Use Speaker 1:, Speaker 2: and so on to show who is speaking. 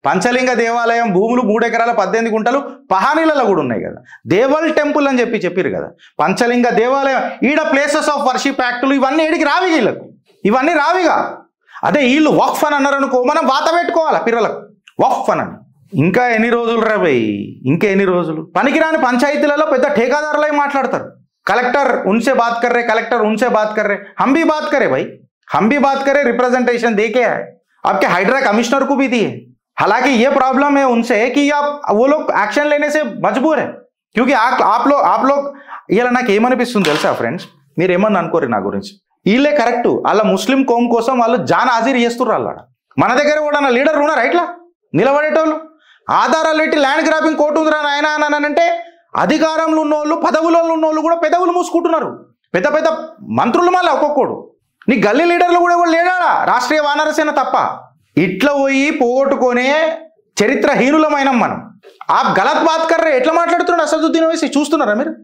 Speaker 1: పంచలింగ దేవాలయం భూములు 3 ఎకరాల 18 గుంటలు పహానీలలో కూడా ఉన్నాయి కదా. దేవల్ టెంపుల్ అని చెప్పారు కదా. పంచలింగ దేవాలయం ఈడ ప్లేసెస్ ఆఫ్ వర్షిప్ యాక్టులు ఇవన్నీ ఏడికి రావి, వీళ్ళకు ఇవన్నీ రావిగా. అదే వీళ్ళు వక్ఫ్ అని అన్నారు అనుకో, మనం వాత పెట్టుకోవాలా పిల్లలకు వక్ఫ్ అని. ఇంకా ఎన్ని రోజులు రా భయ్, ఇంకా ఎన్ని రోజులు? పనికిరాని పంచాయతీలలో పెద్ద ठेकेदारలై మాట్లాడతారు. कलेक्टर उनसे बात कर रहे, कलेक्टर उनसे बात कर रहे. हम भी बात करें भाई, हम भी बात करें, रिप्रेजेंटेशन दे के है, आपके हाइड्रा कमिश्नर को भी दिए. हालांकि ये प्रॉब्लम है उनसे कि आप वो लोग एक्शन लेने से मजबूर है, क्योंकि आप लोग ఇలా నాకు ఏమనిపిస్తుంది తెలుసా ఫ్రెండ్స్, మీరు ఏమన్నా అనుకోరు నా గురించి. వీళ్ళే కరెక్ట్, వాళ్ళ ముస్లిం కోమ్ కోసం వాళ్ళు జాన్ హాజరు చేస్తుర్రు. వాళ్ళ మన దగ్గర కూడా లీడర్ ఉన్నారా ఇట్లా నిలబడేటోళ్ళు? ఆధారాలు పెట్టి ల్యాండ్ గ్రాబింగ్ కోర్టు ఉందిరా నాయన అని అంటే అధికారంలో ఉన్నోళ్ళు, పదవులలో ఉన్నోళ్ళు కూడా పెదవులు మూసుకుంటున్నారు. పెద్ద పెద్ద మంత్రులు మళ్ళీ ఒక్కొక్కడు. నీ గల్లీ లీడర్లు కూడా ఎవరు లేడా, రాష్ట్రీయ వానరసేన తప్ప. ఇట్లా పోయి పోగొట్టుకొనే చరిత్రహీనులమైన మనం. ఆ గలత్ బాత్ కర్రే ఎట్లా మాట్లాడుతున్నాడు అసదుద్దీన్ ఓవైసీ, చూస్తున్నారా మీరు?